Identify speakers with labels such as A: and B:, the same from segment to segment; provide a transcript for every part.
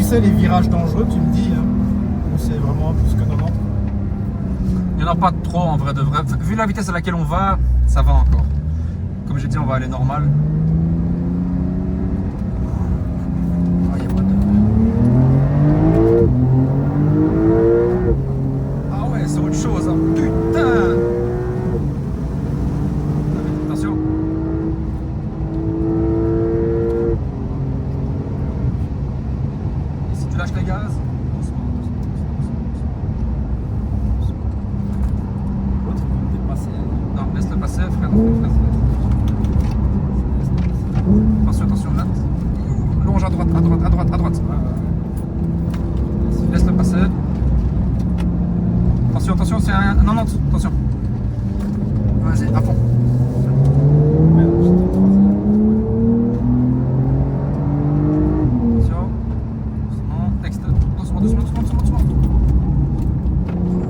A: sais, les virages dangereux, tu me dis, hein, ou c'est vraiment plus que 90.
B: Il n'y en a pas trop en vrai de vrai. Vu la vitesse à laquelle on va, ça va encore. Comme j'ai dit, on va aller normal. Ah, y a pas de... Ah ouais, c'est autre chose, hein. Putain! Attention. Et si tu lâches les gaz, doucement.
A: L'autre, il va me dépasser.
B: Non, laisse-le passer, frère. Attention, là. Longe à droite, à droite, à droite, à droite. Laisse-le passer. Attention, c'est un 90. Attention. Vas-y, à fond.
A: Merde, j'étais en troisième.
B: Attention. Doucement. Texte. Doucement.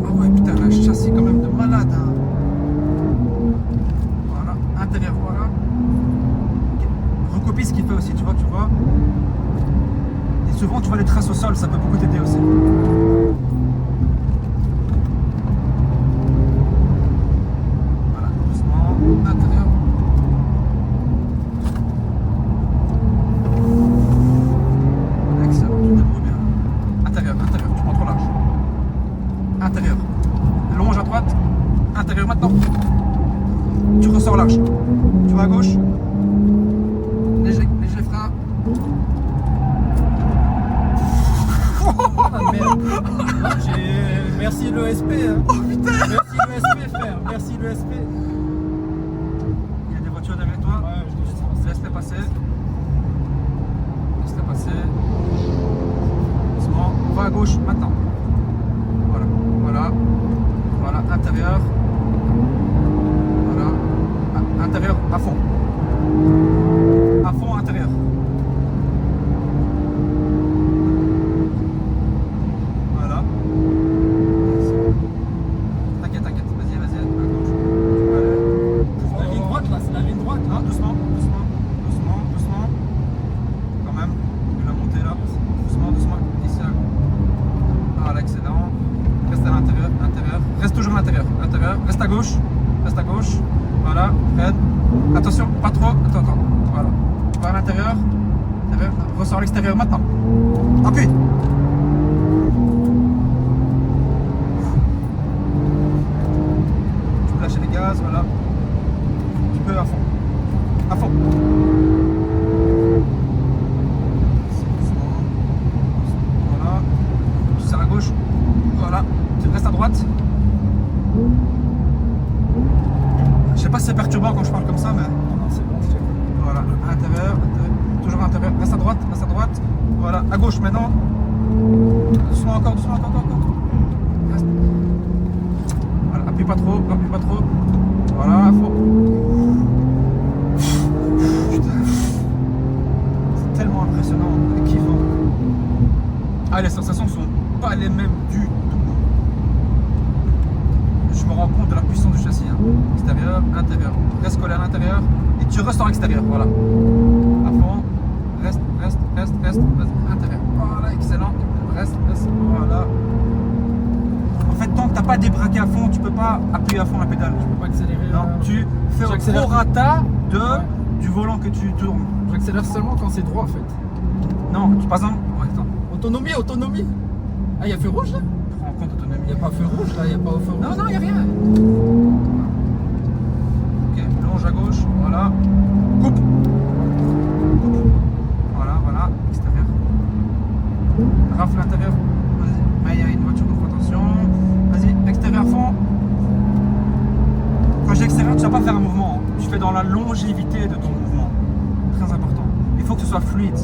B: Ah ouais, putain, la châssis quand même de malade. Hein. Voilà. Intérieur, voilà. Ok. Recopie ce qu'il fait aussi, tu vois. Et souvent, tu vois les traces au sol, ça peut beaucoup t'aider aussi. Voilà, doucement. Intérieur. Excellent, tu te débrouilles bien. Intérieur, tu prends trop large. Intérieur. Longe à droite. Intérieur maintenant. Tu ressors large. Tu vas à gauche. Léger frein.
A: Ah merde. Merci l'ESP. Hein.
B: Oh putain!
A: Merci l'ESP, frère. Merci l'ESP.
B: Il y a des voitures derrière toi.
A: Ouais, je te laisse.
B: Laisse-les passer. Doucement. Va à gauche maintenant. Voilà. Intérieur. Voilà. Intérieur à fond. À fond, intérieur. Voilà. T'inquiète. Vas-y. À gauche. Tu peux aller.
A: La ligne droite, là, c'est la ligne droite.
B: Non, doucement. Quand même, vu la montée là. Doucement. Ici là. Voilà, excellent. Reste à l'intérieur. Reste toujours à l'intérieur. Reste à gauche. Voilà, freine. Attention, pas trop. Attends. Voilà. Va à l'intérieur. Ressors à l'extérieur maintenant. Appuie. Tu peux lâcher les gaz, voilà. Tu peux à fond. Doucement. Voilà. Tu serres à gauche. Voilà. Tu restes à droite. Je sais pas si c'est perturbant quand je parle comme ça, mais
A: Non, c'est bon, je t'ai compris.
B: voilà. Intérieur. Toujours à l'intérieur. Reste à droite. Voilà. À gauche maintenant. Doucement encore. Reste. Voilà. Appuie pas trop. Voilà. Faut. Putain. C'est tellement impressionnant et kiffant. Ah, les sensations sont pas les mêmes du tout. Je me rends compte de la puissance du châssis. Hein. Extérieur, intérieur. Reste collé à l'intérieur et tu restes en extérieur. Voilà. À fond. Reste. Intérieur. Voilà, excellent. Reste. Voilà. En fait, tant que t'as pas débraqué à fond, tu peux pas appuyer à fond la pédale.
A: Je peux pas accélérer.
B: Non, tu fais au
A: J'accélère.
B: prorata du volant que tu tournes.
A: J'accélère seulement quand c'est droit, en fait.
B: Non, par exemple, ouais, attends,
A: Autonomie. Ah, il y a feu rouge là?
B: prends en compte
A: Il
B: autonomie.
A: n'y a pas feu rouge là, il n'y a pas feu rouge.
B: Non, il n'y a rien. Ok, longe à gauche, voilà. Coupe. Voilà, extérieur. Rafle intérieur. Vas-y, mais il y a une voiture, donc attention. Vas-y, extérieur à fond. Quand je dis extérieur, tu ne vas pas faire un mouvement. Tu fais dans la longévité de ton mouvement. Très important. Il faut que ce soit fluide.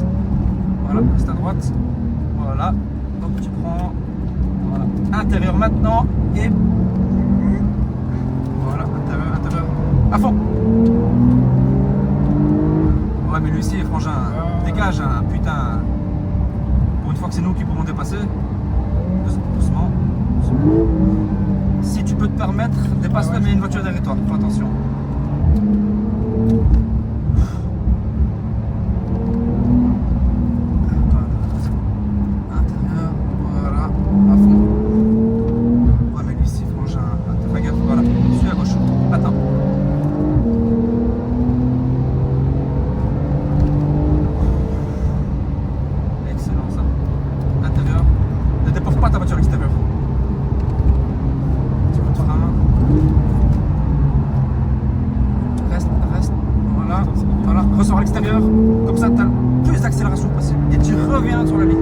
B: Voilà, reste à droite. Voilà. Donc tu prends. Voilà. Intérieur maintenant et. Voilà, intérieur. À fond. Ouais, mais lui aussi, frangin, dégage, hein, putain. Pour une fois que c'est nous qui pourrons dépasser. Doucement. Si tu peux te permettre, dépasse-le, mais il y a une voiture derrière toi. Fais attention. pas ta voiture extérieure. Tu veux frein. Reste. Voilà. Voilà. Ressors à l'extérieur. Comme ça, tu as le plus d'accélération possible. Et tu reviens sur la ligne.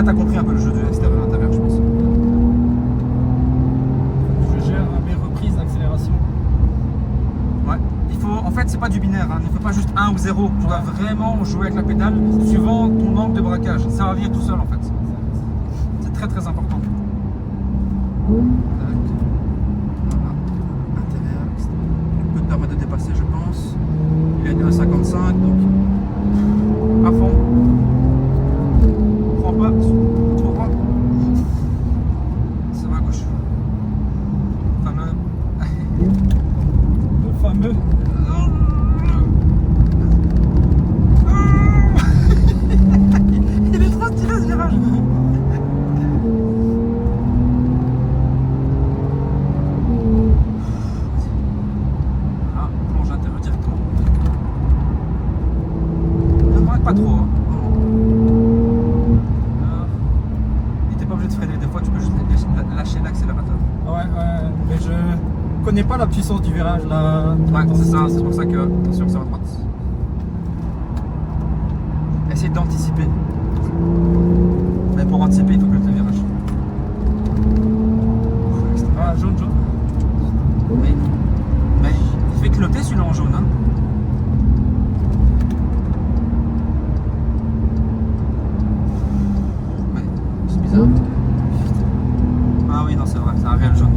B: T'as compris un peu le jeu de extérieur-intérieur, je pense.
A: Je gère mes reprises d'accélération.
B: Ouais. Il faut, en fait, c'est pas du binaire. Hein. Il ne faut pas juste 1 ou 0. Tu dois vraiment jouer avec la pédale suivant ton angle de braquage. Ça va venir tout seul, en fait. C'est très très important. Voilà. Intérieur. Tu peux te permettre de dépasser, je pense. Il est à 1,55, donc à fond. Prends pas, trop droit. Ça va à gauche. Fameux.
A: Le fameux.
B: Il est trop stylé ce virage. Ah, plonge intérieur directement. Ne braque pas trop. Hein. De freiner, des fois tu peux juste lâcher l'accélérateur.
A: Ouais, mais je connais pas la puissance du virage là.
B: Ouais, c'est ça, c'est pour ça que attention, ça va droite. Essaye d'anticiper. Mais pour anticiper, il faut que le virage.
A: Ah, jaune.
B: Mais il fait cloter celui-là en jaune. Hein. Ouais, c'est bizarre. Ah oui, non, c'est vrai, c'est un réel jaune.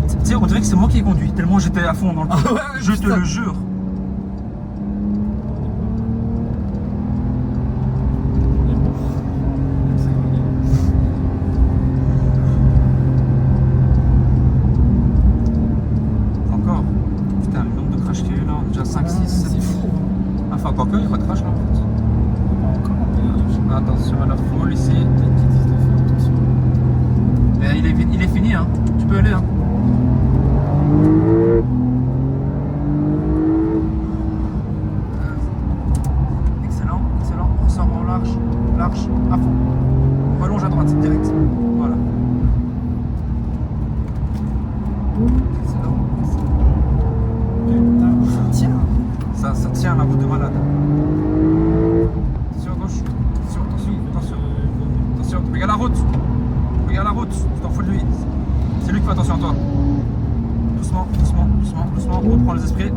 B: Tu sais, on dirait que c'est moi qui ai conduit, tellement j'étais à fond dans le truc. Je te le jure. Encore. Putain, le nombre de crash qu'il y a eu là, on est déjà 5, 6, 7. Enfin, encore que, il n'y a pas de crash là en fait. Attention à la foule ici. Mais il est fini, hein. Tu peux aller. Hein. Excellent. On sort en large, à fond. On relonge à droite, direct. Voilà. Excellent. Ça tient la route de malade. Attention à gauche. Attention. Regarde la route. Tu t'en fous de lui. C'est lui qui fait attention à toi. Doucement. On reprend les esprits.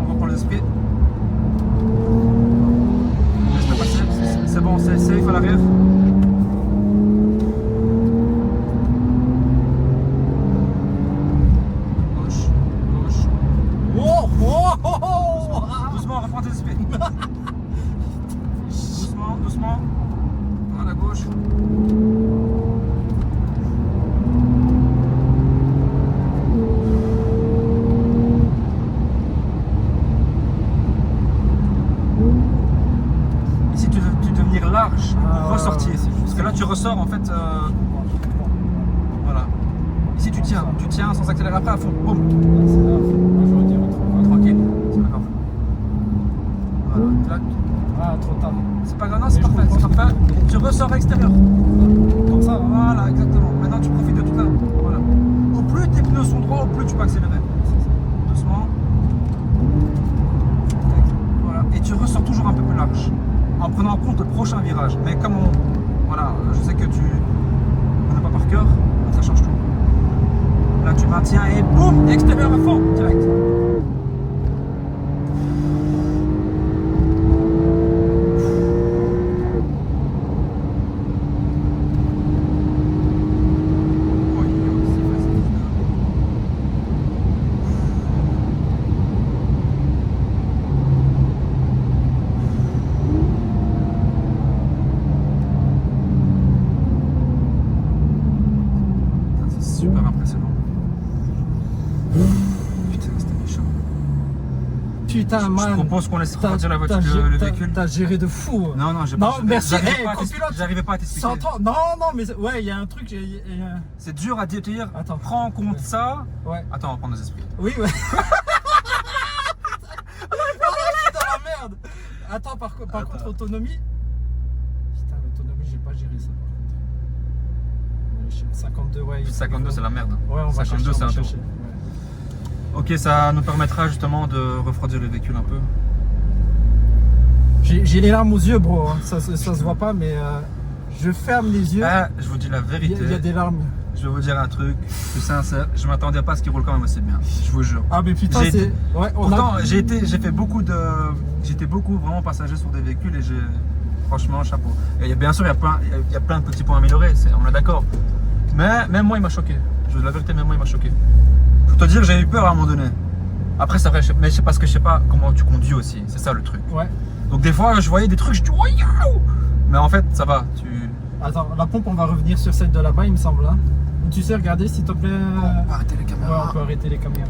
B: Laisse-le passer. C'est bon, c'est safe à l'arrière. Gauche. Doucement, reprends tes esprits. Doucement. À la gauche. Ici, tu dois venir large pour ressortir. Parce que là, tu ressors en fait. Voilà. Ici, tu tiens sans accélérer après à fond. Boum. Tranquille, c'est pas grave. Voilà.
A: Ah, trop tard.
B: C'est pas grave, non, c'est parfait. Tu ressors à l'extérieur.
A: Comme ça,
B: Voilà, exactement. Maintenant, tu profites de tout là. Voilà. Au plus tes pneus sont droits, au plus tu peux accélérer. Doucement. Voilà. Et tu ressors toujours un peu plus large. En prenant en compte le prochain virage. Mais comme voilà, je sais que tu connais pas par cœur, donc ça change tout. Là, tu maintiens et boum, extérieur à fond, direct. super impressionnant. Putain, c'était méchant.
A: Putain,
B: Je
A: man.
B: propose qu'on laisse
A: T'as-
B: refroidir la voiture,
A: t'as-
B: le
A: t'as-
B: véhicule.
A: T'as géré de fou.
B: Non, non, j'ai
A: Non,
B: pas.
A: merci.
B: J'arrivais
A: Hey,
B: pas à
A: copilote.
B: t'expliquer- J'arrivais pas à t'expliquer.
A: Sans toi. Non, non, mais ouais, il y a un truc.
B: C'est dur à dire.
A: Attends.
B: Prends en compte
A: Ouais.
B: ça.
A: Ouais.
B: Attends, on va prendre nos esprits.
A: Oui, ouais. Je suis dans la merde. Attends, par
B: Attends.
A: contre, autonomie. Putain, l'autonomie, j'ai pas géré ça. Par contre. 52, ouais.
B: 52, c'est la merde.
A: Ouais, on va
B: 52,
A: chercher,
B: c'est
A: on
B: un
A: va
B: tour.
A: chercher. Ouais.
B: Ok, ça nous permettra justement de refroidir le véhicule un peu.
A: J'ai les larmes aux yeux, bro. Hein. Ça se voit pas, mais je ferme les yeux.
B: Ah, je vous dis la
A: Il
B: vérité.
A: y a des larmes.
B: Je vais vous dire un truc, je suis sincère, je m'attendais pas à ce qu'il roule quand même aussi bien. Je vous jure.
A: Ah, mais putain,
B: J'ai
A: c'est.
B: été-
A: Ouais,
B: Pourtant, j'ai fait beaucoup de. J'étais beaucoup vraiment passager sur des véhicules et j'ai. Franchement, chapeau. Et bien sûr, il y a plein de petits points à améliorer, on est d'accord. Mais même moi, il m'a choqué. Je vous dis la vérité, même moi, il m'a choqué. Faut te dire, j'ai eu peur à un moment donné. Après, c'est vrai, mais c'est parce que je sais pas comment tu conduis aussi. C'est ça le truc.
A: Ouais.
B: Donc, des fois, je voyais des trucs, je dis, oh, yaou. Mais en fait, ça va.
A: Attends, la pompe, on va revenir sur celle de là-bas, il me semble. Hein. Tu sais, regardez, s'il te plaît.
B: On va arrêter les
A: Ouais,
B: caméras.
A: on peut arrêter les caméras.